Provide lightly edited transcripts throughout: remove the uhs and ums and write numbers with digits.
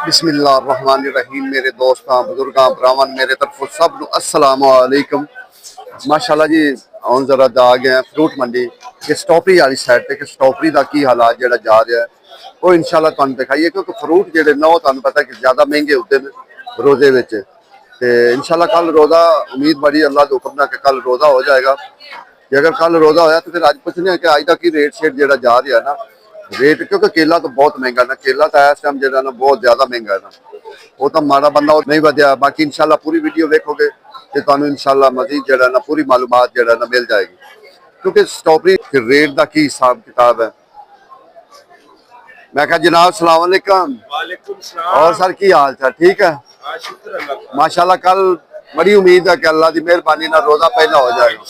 बिस्मिल्लाहिर्रहमानिर्रहीम। मेरे दोस्तों बुजुर्गों भरावान मेरे तरफों सब नूं अस्सलाम वालेकुम। माशाल्लाह जी हम जरा आ गए हैं फ्रूट मंडी कि स्ट्रॉबेरी वाली साइड ते कि स्ट्रॉबेरी का की हालात जो जा रहा है वो इंशाल्लाह तुहानूं दिखाइए, क्योंकि फ्रूट जो ना वो तुहानूं पता कि ज़्यादा महंगे होते हैं रोजे विच। ते इंशाल्लाह कल रोज़ा उम्मीद बड़ी अल्लाह के हुक्म नाल कि कल रोज़ा हो जाएगा। जे अगर कल रोज़ा होया तो फिर अज पुछने कि अज का की रेट शेट जो जा रहा है ना रेट, क्योंकि केला तो बहुत महंगा ना, केला तो इस टाइम जो ना बहुत ज्यादा महंगा है ना, वो तो माड़ा बंदा नहीं वध्या। बाकी इंशाल्लाह पूरी वीडियो देखोगे तो तुहानूं इंशाल्लाह मजीद जो ना पूरी मालूमात जो ना मिल जाएगी, क्योंकि स्ट्रॉबेरी रेट का की हिसाब किताब है। मैं कहा जनाब सलाम अलैकुम। और सर की हाल चाल ठीक है? माशाल्लाह कल बड़ी उम्मीद है कि अल्लाह की मेहरबानी ना रोजा पहला हो जाएगा।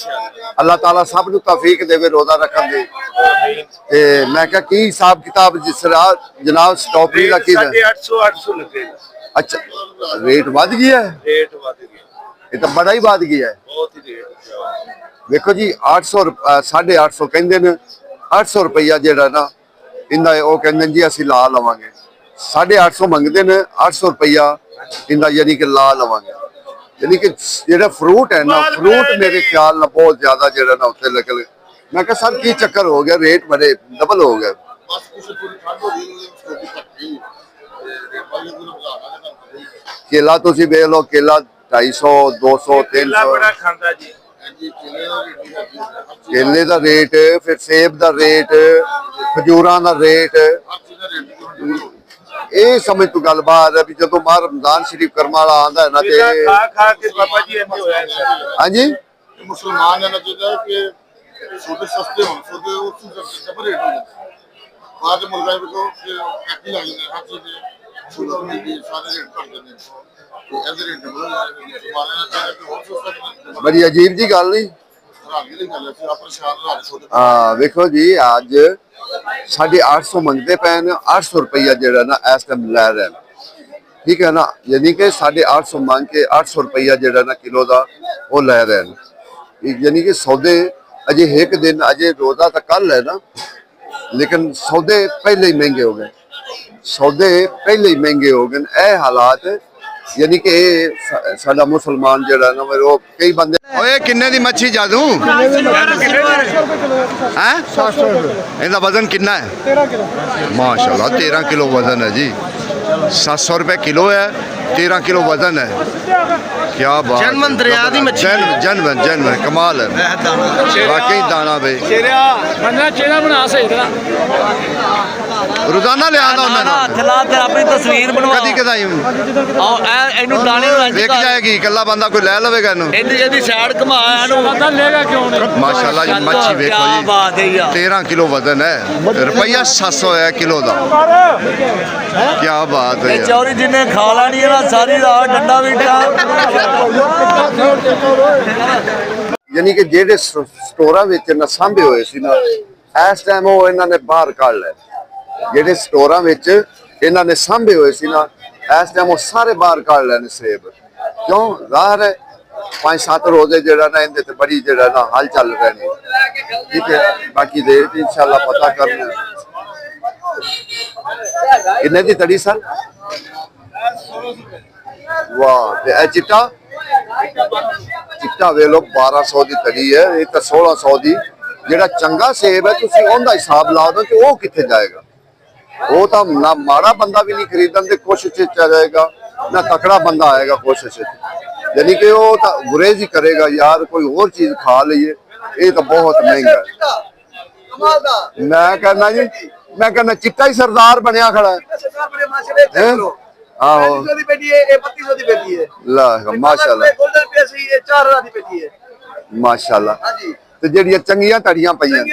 अल्लाह ताला सब नूं तौफीक देवे रोजा रखन दी। ते मैं क्या की हिसाब किताब जिस जनाब स्ट्रॉबेरी का की 800 लगेगा। अच्छा रेट बढ़ गया है, रेट बढ़ गया, ये तो बड़ा ही बढ़ गया है। बहुत ही रेट देखो जी 800 850 कहते हैं 800 रुपया जो ना इन्दा वो कहते जी असं ला लवांगे। 850 मंगते हैं 800 रुपया इन्दा यानी कि ला लवांगे। यानी कि जो फ्रूट है ना फ्रूट मेरे ख्याल ना बहुत ज्यादा जो ना उत्ते लगे। मैं कहा सर की चक्कर हो गया रेट बड़े डबल हो गए। केला तुसी देख लो, केला 250 200 300 जी। केले का रेट, फिर सेब का रेट, खजूर का रेट, ये समझ तू गल बात है भी जो बाहर रमजान शरीफ कर्म वाला आंदा है ना ते खा के बाबा जी ऐसे होया है। हां जी मुसलमान है ना चाहिए कि छोटे सस्ते हों, छोटे उस डबल रेट हो जाता है। आज मुल्क में तो पैकेज आ गए हर चीज छोटा मिलती है, सारे रेट कर देते हैं तो ऐसे रेट डबल हो जाए। मुसलमान है ना चाहिए कि और सस्ता बड़ी अजीब जी गल नहीं। हाँ देखो जी अज 850 मंगते पे 800 रुपया जो ना इस टाइम लै रहे हैं, ठीक है ना। यानी कि 850 मंग के 800 रुपया जो ना किलो का वो लै रहे हैं। यानी कि सौदे अजे एक दिन अजे रोजा तो कल है ना, लेकिन सौदे पहले ही महंगे हो गए, सौदे पहले ही महंगे हो गए। ये हालात यानी कि साडा मुसलमान जो ना वो कई बंदे ओए किन्ने दी मच्छी जादू हैं? इनका वजन कितना है? 13 किलो। माशाल्लाह 13 किलो वजन है जी। 700 रुपए किलो है, 13 किलो वजन है। क्या बात, जनमन दरिया दी मच्छी, जनमन जनमन कमाल है वाकई दाना बे चेहरा बना सही तरह रोजाना ले आना उन्होंने अपनी तस्वीर बनवा कदी कदाई देख जाएगी कला बंदा कोई ले लवेगा इनू साइड घुमा लेगा क्यों नहीं। माशाल्लाह जी मच्छी देखो जी 13 किलो वजन है, रुपया 700 है किलो का। क्या बात है चौरी जिन्हें खा लानी है ना सारी रात डंडा भी यानी कि जेडे स्टोरां विच ना सांभे होए सी ना इस टाइम वो इन्होंने बाहर कढ़ ले। जेडे स्टोरां विच इन्होंने सांभे होए सी ना इस टाइम वो सारे बाहर कढ़ लेने सेब। क्यों जाहिर है 5-7 रोजे जो ना इनके ते बड़ी जो ना हल चल रहे, ठीक है। बाकी रेट इंशाल्लाह पता करना किन्ने दी तड़ी सर। वाह ते चिट्टा चिट्टा वे लो 1200 की तड़ी है, ये तो 1600 की। जेड़ा चंगा सेब है तुसी ओंदा हिसाब ला दो कि वो किथे जाएगा। वो तो ना माड़ा बंदा भी नहीं खरीदन की कोशिश जाएगा, ना तकड़ा बंदा आएगा कोशिश। यानी कि वो तो गुरेज ही करेगा यार कोई और चीज खा लीए, ये तो बहुत महंगा है। मैं कहना जी मैं कहना चिट्टा ही सरदार बनया खड़ा है। आहो माशाल्लाह ते जेड़ियां चंगियां तड़ियां पईयां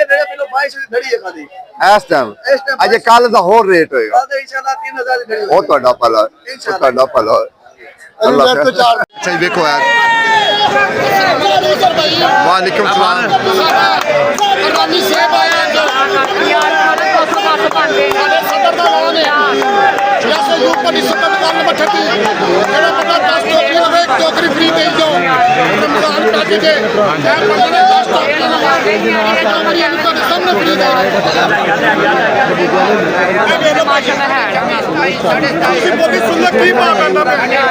इस टाइम अजे कल दा होर रेट होएगा। ओ ਤੁਹਾਡਾ ਭਲਾ ओ ਤੁਹਾਡਾ भला अल्लाह अच्छा जी देखो यार वालेकुम सलाम जैसे ऊपर 10 टोकरी ਇੱਕ ਟੋਕਰੀ ਫ੍ਰੀ ਦੇ ਦਿਓ ਰਮਜ਼ਾਨ ਕੱਢ ਕੇ ਇਹ ਬੰਦੇ ਨੇ 10 ਟੋਕਰੀਆਂ ਲਗਾਉਣੀਆਂ ਇਹ ਤੁਹਾਡੇ ਸਾਹਮਣੇ ਫ੍ਰੀ ਦੇ ਤੁਸੀਂ ਬੋਲੀ ਸੁਣੋ ਕੀ ਭਾਅ ਕਰਦਾ ਪਿਆ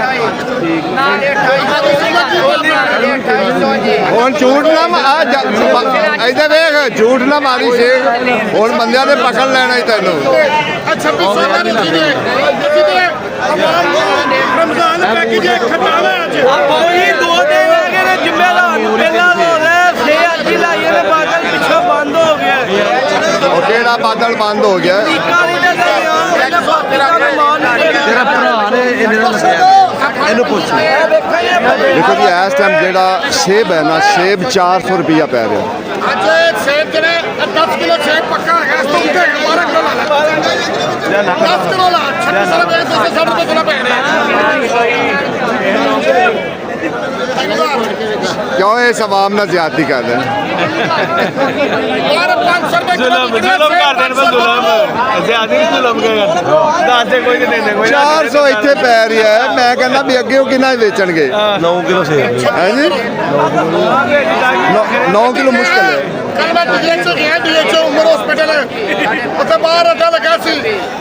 ਹੁਣ ਝੂਠ ਨਾ ਇਹਦੇ ਵੇਖ ਝੂਠ ਨਾ ਮਾਰੀ ਸ਼ੇਖ ਹੁਣ ਬੰਦਿਆਂ ਨੇ ਪਕੜ ਲੈਣਾ ਹੀ ਤੈਨੂੰ 2600 ਦਾ ਨਹੀਂ ਦੇ ਰਮਜ਼ਾਨ ਪੈਕੇਜ ਖਟਾਲਾ ਅੱਜ ਕੋਈ 2 ਦਿਨ ਹੈਗੇ ਨੇ ਜ਼ਿੰਮੇਦਾਰ ਪਹਿਲਾਂ ਹੋ ਗਏ 6 ਅੱਜ ਹੀ ਲਾਈਏ ਨੇ ਬਾਦਲ ਪਿੱਛੋਂ ਬੰਦ ਹੋ ਗਿਆ ਉਹ ਕਿਹੜਾ ਬਾਦਲ ਬੰਦ ਹੋ ਗਿਆ ਕਾਲੀ ਦੇ ਦਰਿਆ ਤੇਰਾ ਭਰਾ ਨੇ ਇਹਨੂੰ ਪੁੱਛ ਦੇਖੋ ਜੀ ਇਸ ਟਾਈਮ ਜਿਹੜਾ ਸੇਬ ਹੈ ਨਾ ਸੇਬ 400 ਰੁਪਇਆ ਪੈ ਰਿਹਾ ਅੱਜ ਸੇਬ ਜਿਹੜੇ 10 ਕਿਲੋ ਸੇਬ ਪੱਕਾ ਹੈਗਾ ਇਸ ਤੋਂ ਉੱਤੇ 12 ਕਿਲੋ ਲਾ ਲੈ 10 ਕਿਲੋ ਲਾ 26 ਰੁਪਏ 260 ਰੁਪਏ ਕਿਲੋ ਪੈ ਰਿਹਾ ਕਿਉਂ ਇਸ ਆਵਾਮ ਨਾਲ ਜ਼ਿਆਦਤੀ ਕਰ ਰਹੇ 500 ਰੁਪਏ ਕਿਲੋ ਜ਼ੁਲਮ ਕਰਦੇ ਨੇ ਜ਼ੁਲਮ ਜ਼ਿਆਦੀ ਜ਼ੁਲਮ ਕਰਦੇ ਦੱਸਦੇ ਕੋਈ ਨਹੀਂ ਦਿੰਦੇ ਕੋਈ 400 ਇੱਥੇ ਪੈ ਰਿਹਾ ਹੈ ਮੈਂ ਕਹਿੰਦਾ ਵੀ ਅੱਗੇ ਉਹ ਕਿੰਨਾ ਵੇਚਣਗੇ 9 ਕਿਲੋ ਸੇਬ ਹੈ ਜੀ 9 ਕਿਲੋ ਮੁਸ਼ਕਲ ਹੈ ਕੱਲ ਮੈਂ ਡੀਐਚਓ ਗਿਆ ਡੀਐਚਓ ਉਮਰ ਹਸਪੀਟਲ ਉੱਥੇ ਬਾਹਰ ਅੱਡਾ ਲੱਗਾ ਸੀ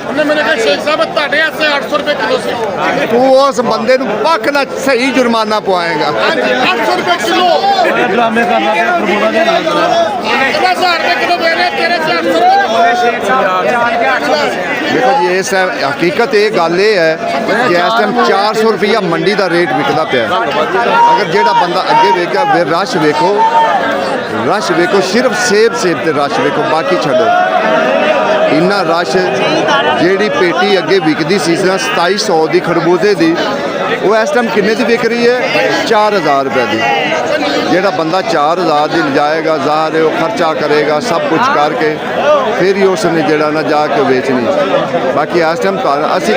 ਉਹਨੇ ਮੈਨੂੰ ਕਿਹਾ ਸ਼ੇਖ ਸਾਹਿਬ ਤੁਹਾਡੇ ਵਾਸਤੇ 800 ਰੁਪਏ ਕਿਲੋ ਸੀ ਤੂੰ ਉਸ ਬੰਦੇ ਨੂੰ ਪੱਕ ਦਾ ਸਹੀ ਜੁਰਮਾਨਾ ਪਵਾਏਗਾ ਹਾਂਜੀ 800 ਰੁਪਏ ਕਿਲੋ ਡਰਾਮੇ ਕਰਨਾ ਤੇ ਪ੍ਰਮੋਦਾ ਦੇ ਨਾਲ 1000 ਰੁਪਏ ਕਿਲੋ ਦੇ ਰਹੇ ਤੇਰੇ 400 ਰੁਪਏ ਦੇਖੋ ਜੀ ਇਸ ਟਾਈਮ ਹਕੀਕਤ ਇਹ ਗੱਲ ਇਹ ਹੈ ਕਿ ਇਸ ਟਾਈਮ 400 ਰੁਪਇਆ ਮੰਡੀ ਦਾ ਰੇਟ ਵਿਕਦਾ ਪਿਆ ਅਗਰ ਜਿਹੜਾ ਬੰਦਾ ਅੱਗੇ ਵੇਖਿਆ ਫਿਰ ਰਸ਼ ਵੇਖੋ ਸਿਰਫ ਸੇਬ ਤੇ ਰਸ਼ ਵੇਖੋ ਬਾਕੀ ਛੱਡੋ ਇੰਨਾ ਰਸ਼ ਜਿਹੜੀ ਪੇਟੀ ਅੱਗੇ ਵਿਕਦੀ ਸੀ 2700 ਦੀ ਖਰਬੂਜ਼ੇ ਦੀ ਉਹ ਇਸ ਟਾਈਮ ਕਿੰਨੇ ਦੀ ਵਿਕ ਰਹੀ ਹੈ 4000 ਰੁਪਏ ਦੀ ਜਿਹੜਾ ਬੰਦਾ 4000 ਦੀ ਲਿਜਾਏਗਾ ਜ਼ਾਹਰ ਹੈ ਉਹ ਖਰਚਾ ਕਰੇਗਾ ਸਭ ਕੁਝ ਕਰਕੇ ਫਿਰ ਹੀ ਉਸ ਨੇ ਜਿਹੜਾ ਨਾ ਜਾ ਕੇ ਵੇਚਣੀ ਬਾਕੀ ਇਸ ਟਾਈਮ ਅਸੀਂ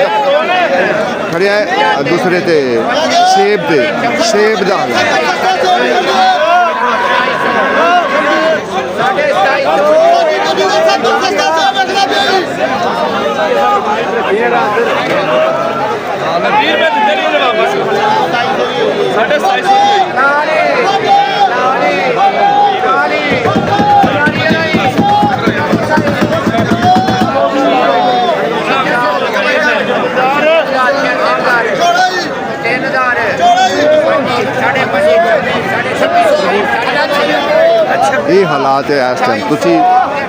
ਖੜਿਆ ਦੂਸਰੇ ਤੇ ਸੇਬ ਦਾ ਇਹ ਹਾਲਾਤ ਹੈ ਇਸ ਟਾਈਮ ਤੁਸੀਂ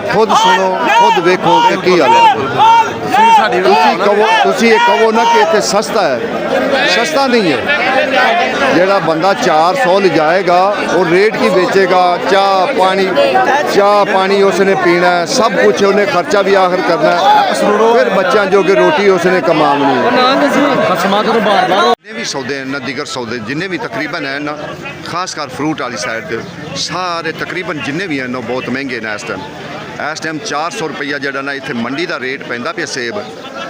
ਖੁਦ ਸੁਣੋ ਖੁਦ ਵੇਖੋ ਕਿ ਕੀ ਹਾਲ ਹੈ ਤੁਸੀਂ ਇਹ ਕਹੋ ਨਾ ਕਿ ਇੱਥੇ ਸਸਤਾ ਹੈ ਸਸਤਾ ਨਹੀਂ ਹੈ ਜਿਹੜਾ ਬੰਦਾ 400 ਲਿਜਾਏਗਾ ਉਹ ਰੇਟ ਕੀ ਵੇਚੇਗਾ ਚਾਹ ਪਾਣੀ ਉਸਨੇ ਪੀਣਾ ਹੈ ਸਭ ਕੁਝ ਉਹਨੇ ਖਰਚਾ ਵੀ ਆਖਰ ਕਰਨਾ ਹੈ ਫਿਰ ਬੱਚਿਆਂ ਜੋਗੇ ਰੋਟੀ ਉਸਨੇ ਕਮਾਉਣੀ ਹੈ ਜਿੰਨੇ ਵੀ ਸੌਦੇ ਨਾ ਦਿਗਰ ਸੌਦੇ ਜਿੰਨੇ ਵੀ ਤਕਰੀਬਨ ਹੈ ਨਾ ਖਾਸ ਕਰ ਫਰੂਟ ਵਾਲੀ ਸਾਈਡ ਤੇ ਸਾਰੇ ਤਕਰੀਬਨ ਜਿੰਨੇ ਵੀ ਹਨ ਉਹ ਬਹੁਤ ਮਹਿੰਗੇ ਨੇ ਇਸ ਟਾਈਮ 400 ਰੁਪਈਆ ਜਿਹੜਾ ਨਾ ਇੱਥੇ ਮੰਡੀ ਦਾ ਰੇਟ ਪੈਂਦਾ ਪਿਆ ਸੇਬ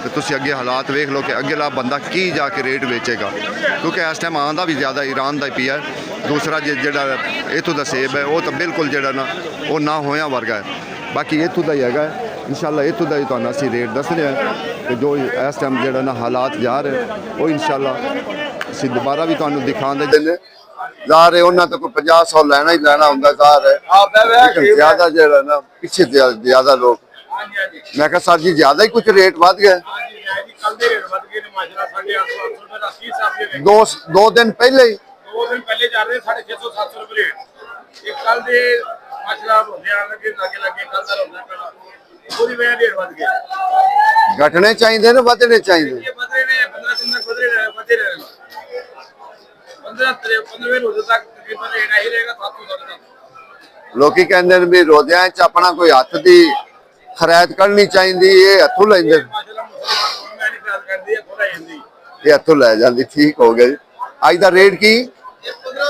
ਤੇ ਤੁਸੀਂ ਅੱਗੇ ਹਾਲਾਤ ਵੇਖ ਲਓ ਕਿ ਅੱਗੇਲਾ ਬੰਦਾ ਕੀ ਜਾ ਕੇ ਰੇਟ ਵੇਚੇਗਾ ਕਿਉਂਕਿ ਇਸ ਟਾਈਮ ਆਉਂਦਾ ਵੀ ਜ਼ਿਆਦਾ ਈਰਾਨ ਦਾ ਹੀ ਪਿਆ ਦੂਸਰਾ ਜਿਹੜਾ ਇੱਥੋਂ ਦਾ ਸੇਬ ਹੈ ਉਹ ਤਾਂ ਬਿਲਕੁਲ ਜਿਹੜਾ ਨਾ ਉਹ ਨਾ ਹੋਇਆ ਵਰਗਾ ਹੈ ਬਾਕੀ ਇੱਥੋਂ ਦਾ ਹੀ ਹੈਗਾ ਇਨਸ਼ਾਅੱਲਾ ਇੱਥੋਂ ਦਾ ਹੀ ਤੁਹਾਨੂੰ ਅਸੀਂ ਰੇਟ ਦੱਸ ਰਹੇ ਹਾਂ ਕਿ ਜੋ ਇਸ ਟਾਈਮ ਜਿਹੜਾ ਨਾ ਹਾਲਾਤ ਜਾ ਰਹੇ ਉਹ ਇਨਸ਼ਾਅੱਲਾ ਅਸੀਂ ਦੁਬਾਰਾ ਵੀ ਤੁਹਾਨੂੰ ਦਿਖਾਉਂਦੇ ਨੇ ਜ਼ਾਹਰ ਹੈ ਉਹਨਾਂ ਤੋਂ ਕੋਈ 50-100 ਲੈਣਾ ਹੀ ਲੈਣਾ ਹੁੰਦਾ ਜ਼ਾਹਰ ਹੈ ਜ਼ਿਆਦਾ ਜਿਹੜਾ ਨਾ ਪਿੱਛੇ ਜ਼ਿਆਦਾ ਲੋਕ ਮੈਂ ਕਿਹਾ ਸਰ ਜੀ ਜ਼ਿਆਦਾ ਹੀ ਕੁਝ ਰੇਟ ਵੱਧ ਗਿਆ ਕੱਲ ਦੇ ਰੇਟ ਵੱਧ ਗਏ ਨੇ ਮਾਸ਼ਾਅੱਲਾ 850 ਰੁਪਏ ਦਾ 30 ਸਾਹਿਬ ਦੇ ਦੋ ਦਿਨ ਪਹਿਲੇ ਹੀ 2 ਦਿਨ ਪਹਿਲੇ ਚੱਲ ਰਹੇ 650 700 ਰੁਪਏ ਰੇਟ ਇਹ ਕੱਲ ਦੇ ਮਾਸ਼ਾਅੱਲਾ ਹੁੰਦੇ ਆ ਲੱਗੇ ਕੱਲ ਦਾ ਹੁੰਦਾ ਪਹਿਲਾਂ ਪੂਰੀ ਵੇ ਰੇਟ ਵੱਧ ਗਿਆ ਘਟਣੇ ਚਾਹੀਦੇ ਨੇ ਵਧਣੇ ਚਾਹੀਦੇ ਇਹ ਵਧੇ ਨੇ 15 ਦਿਨ ਤੱਕ ਵਧੇ ਰਹੇ 15 ਰੋਜ਼ ਤੱਕ ਤਕਰੀਬਨ ਰੇਟ ਆਹੀ ਰਹੇਗਾ 700 ਲੋਕੀ ਕਹਿੰਦੇ ਨੇ ਵੀ ਰੋਜ਼ਿਆਂ 'ਚ ਆਪਣਾ ਕੋਈ ਹੱਥ ਦੀ ਖਰਾਇਤ ਕਰਨੀ ਚਾਹੀਦੀ ਇਹ ਹੱਥੋਂ ਲੈਂਦੇ ਮਾਸ਼ਾਅੱਲਾ ਮੁਸਲਮਾਨ ਮੈਂ ਨਹੀਂ ਖਿਆਲ ਕਰਦੀ ਹੈ ਥੋੜਾ ਜਾਂਦੀ ਇਹ ਹੱਥੋਂ ਲੈ ਜਾਂਦੀ ਠੀਕ ਹੋ ਗਿਆ ਜੀ ਅੱਜ ਦਾ ਰੇਟ ਕੀ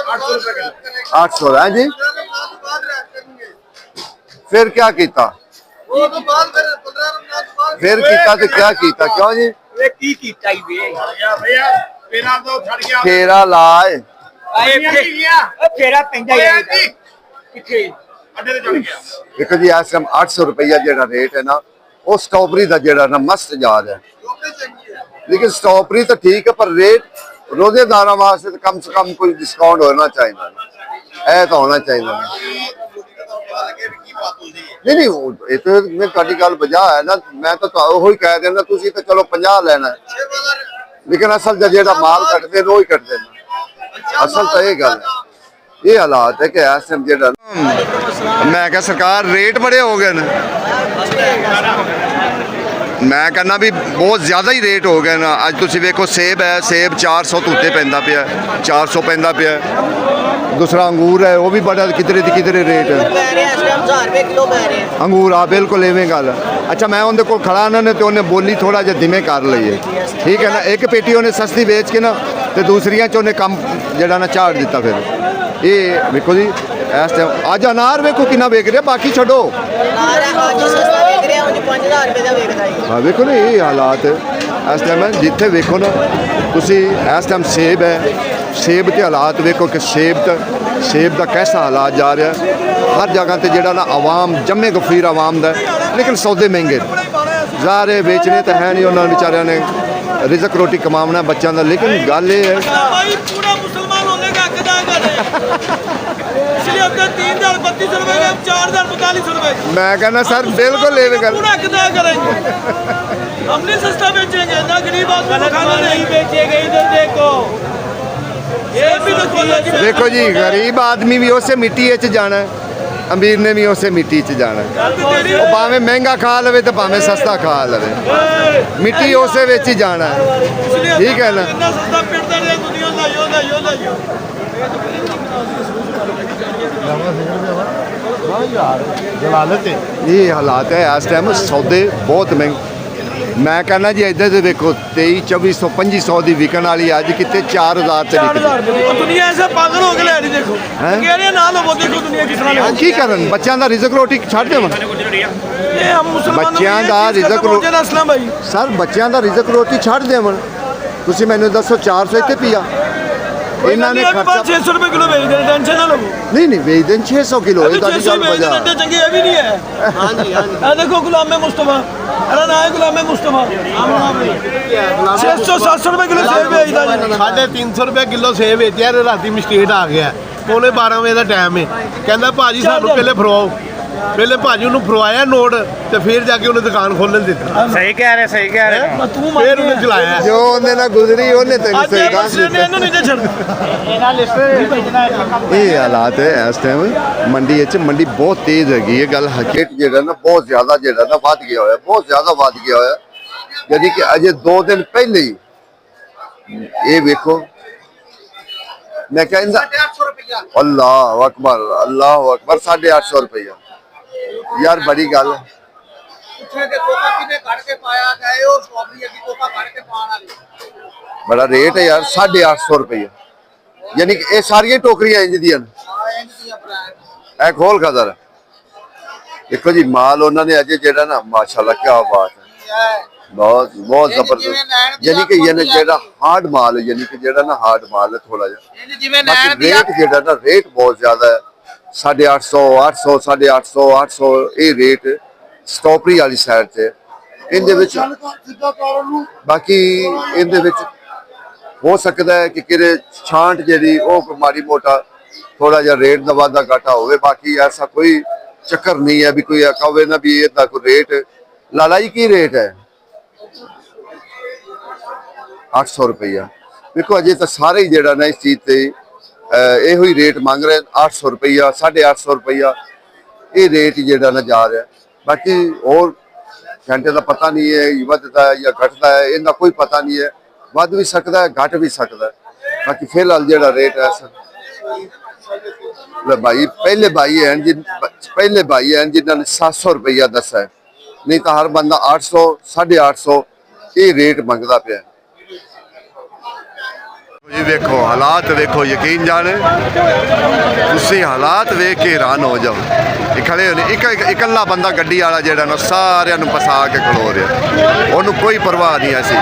800 ਰੁਪਏ ਕਿਲੋ 800 ਹੈ ਜੀ ਫਿਰ ਕੀ ਕੀਤਾ ਫਿਰ ਕੀਤਾ ਤੇ ਕੀ ਕੀਤਾ ਕਿਉਂ ਜੀ ਇਹ ਕੀ ਕੀਤਾ ਹੀ ਵੇ ਭਈਆ ਤੇਰਾ ਤੋਂ ਛੱਡ ਗਿਆ ਫੇਰਾ ਲਾਏ ਫੇਰਾ ਪੈਂਦਾ ਹੀ ਕਿੱਥੇ ਅੱਡੇ ਤੇ ਚੜ ਗਿਆ ਦੇਖੋ ਜੀ ਇਸ ਟਾਈਮ 800 ਰੁਪਈਆ ਜਿਹੜਾ ਰੇਟ ਹੈ ਨਾ ਉਹ ਸਟ੍ਰਾਬੇਰੀ ਦਾ ਜਿਹੜਾ ਨਾ ਮਸਤ ਜਾ ਰਿਹਾ ਲੇਕਿਨ ਸਟ੍ਰਾਬੇਰੀ ਤਾਂ ਠੀਕ ਹੈ ਪਰ ਰੇਟ रोजेदारा वास्ते कम से कम कोई डिस्काउंट होना चाहिए, ऐ तो होना चाहिए। नहीं नहीं ये तो मैं ਤੁਹਾਡੀ ਗੱਲ ਬਜਾ ਹੈ ਨਾ, मैं तो ਉਹੀ ਕਹਿ ਦਿੰਦਾ ਤੁਸੀਂ ਤਾਂ ਚਲੋ 50 ਲੈਣਾ, लेकिन असल च ਜਿਹੜਾ माल ਕੱਟਦੇ ਨੇ ਉਹ ਹੀ ਕੱਟਦੇ ਨੇ, असल तो ये गल है। ये हालात है कि इस टाइम ਜਿਹੜਾ मैं क्या सरकार रेट बड़े हो गए ने, मैं कहना भी बहुत ज़्यादा ही रेट हो गए ना। अज तुम वेखो सेब है, सेब 400 तो उत्ते पैंदा पिया, 400 पैंदा पिया। दूसरा अंगूर है, वो भी बड़ा कितने रेट है अंगूर। हाँ बिल्कुल इवें गल। अच्छा मैं उनके कोल खड़ा ना तो उन्हें बोली थोड़ा जिहा धीमे कर ली है, ठीक है ना। एक पेटी उन्हें सस्ती बेच के ना तो दूसरियां च उन्हें कम जड़ा ना झाड़ दिता। फिर ये वेखो जी इस टाइम अज अनार वेखो कितना वेच रहे, बाकी छोड़ो। हाँ वेखो ना ये हालात इस टाइम है जिथे वेखो ना तुसी। इस टाइम सेब है, सेब के हालात वेखो कि सेब का कैसा हालात जा रहा है। हर जगह ते जेड़ा ना आवाम जम्मे गफीर आवाम दा, लेकिन सौदे महंगे ज़ाहिर है, बेचने तो है नहीं, उन्होंने बेचारियों ने रिजक रोटी कमाना बच्चों का। लेकिन गल ये है पूरा मुसलमान होने का हकदार है, इसलिए अपने 3,032 रुपए के 4,042 रुपए मैं कहना सर बिल्कुल ये गल पूरा हकदार करेंगे। हम नहीं सस्ता बेचेंगे ना, गरीब आदमी को खाना नहीं बेचेंगे। इधर देखो ये भी तो देखो जी, गरीब आदमी भी उस मिट्टी च जाना है, अमीर ने भी उस मिट्टी च जाना है। वो भावें महंगा खा लवे तो भावें सस्ता खा लवे, मिट्टी उस ही जाना है, ठीक है ना। इतना सस्ता पिटता रहे दुनिया लाइयो लाइयो लाइयो। ये हालात है इस टाइम, सौदे बहुत महंगे। मैं कहना जी इधर से देखो 2300 2500 की विकन वाली अज कितने 4000 से दुनिया ऐसे पागल हो गए देखो, कह रहे ना लो देखो दुनिया किस तरह की करन बच्चों का रिजक रोटी छड़ देव। बच्चों का रिजक रोटी सर बच्चों का रिजक रोटी छड़ देव। तुसी मैनू दसो 400 इतने पिया इन्होंने 600 रुपए किलो बेच देना, टेंशन ना लो। नहीं बेच दें 600 किलो चंगी है भी नहीं है। देखो गुलाम मुस्तफा, अरे ना है गुलाम मुस्तफा 600-700 रुपए किलो सेब बेचदा जी। 350 रुपए किलो सेब बेचਿਆ ਤੇ ਰਾਤੀ ਮਸਟੇਟ ਆ ਗਿਆ। ਪੌਣੇ 12 ਵਜੇ ਦਾ ਟਾਈਮ ਹੈ, ਕਹਿੰਦਾ ਭਾਜੀ ਸਾਨੂੰ ਪਹਿਲੇ ਫਰਵਾਓ। ਪਹਿਲੇ ਭਾਜੀ ਉਹਨੂੰ ਫਰਵਾਇਆ ਨੋਟ ਤੇ ਫਿਰ ਜਾ ਕੇ ਉਹਨੇ ਦੁਕਾਨ ਖੋਲਣ ਦਿੱਤਾ। ਸਹੀ ਕਹਿ ਰਹੇ ਫਿਰ ਉਹਨੇ ਚਲਾਇਆ ਜੋ ਉਹਨੇ ਨਾਲ ਗੁਜ਼ਰੀ ਉਹਨੇ ਤੈਨੂੰ ਸਹੀ ਗੱਲ ਦਿੱਤੀ। ਇਹਨੂੰ ਨਹੀਂ ਤੇ ਛੱਡ ਇਹ ਹਾਲਾਤ ਹੈ ਇਸ ਟਾਈਮ ਮੰਡੀ ਵਿੱਚ। ਮੰਡੀ ਬਹੁਤ ਤੇਜ਼ ਹੈਗੀ ਇਹ ਗੱਲ ਹਕੀਕਤ ਜਿਹੜਾ ਨਾ ਬਹੁਤ ਜ਼ਿਆਦਾ ਜਿਹੜਾ ਨਾ ਵੱਧ ਗਿਆ ਹੋਇਆ, ਬਹੁਤ ਜ਼ਿਆਦਾ ਵੱਧ ਗਿਆ ਹੋਇਆ। ਯਾਨੀ ਕਿ ਅਜੇ 2 दिन ਪਹਿਲੇ ਹੀ ਇਹ ਵੇਖੋ मैं कहता 850 रुपया। अल्लाह अकबर 850 रुपया यार बड़ी गल बड़ा रेट है यार 850 रुपया। यानी कि ये सारिया टोकरियां इंज दियां ए खोल खदर। देखो जी माल उन्होंने अजे जेड़ा ना माशाल्लाह क्या बात है, बहुत बहुत जबरदस्त। यानी कि जेड़ा हार्ड माल है, यानी कि जेड़ा ना हार्ड माल है थोड़ा जा रेट जेड़ा ना रेट बहुत ज्यादा है 850 800 850 800 ये रेट स्टॉपरी वाली साइड से। इनदे विच बाकी इनदे विच हो सकता है कि किरे छांट जेडी ओ माड़ी मोटा थोड़ा जा रेट दा वाधा घाटा होवे, बाकी ऐसा कोई चक्कर नहीं है भी कोई कहे ना भी इदा कोई रेट। लालाई की रेट है 800 रुपया। देखो अजे तो सारे ही जेड़ा ना इस चीज से यो ही रेट मांग रहे 800 रुपया 850 रुपया ये रेट जेड़ा ना जा रहा है। बाकी और घंटे का पता नहीं है बढ़ता है या घटता है, इनका कोई पता नहीं है, बढ़ भी सकता है घट भी सकता है। बाकी फिलहाल जेड़ा रेट है भाई पहले भाई हैं जिन्होंने 700 रुपया दसा है, नहीं तो हर बंदा 800 850 ये रेट मंगता पे। जी देखो हालात देखो, यकीन जाने तुसी हालात देख के हैरान हो जाओ। खड़े होने इकल्ला बंदा गड्डी वाला जेड़ा ना सारियां नूं फसा के खलो रहा, उन्होंने कोई परवाह नहीं ऐसी।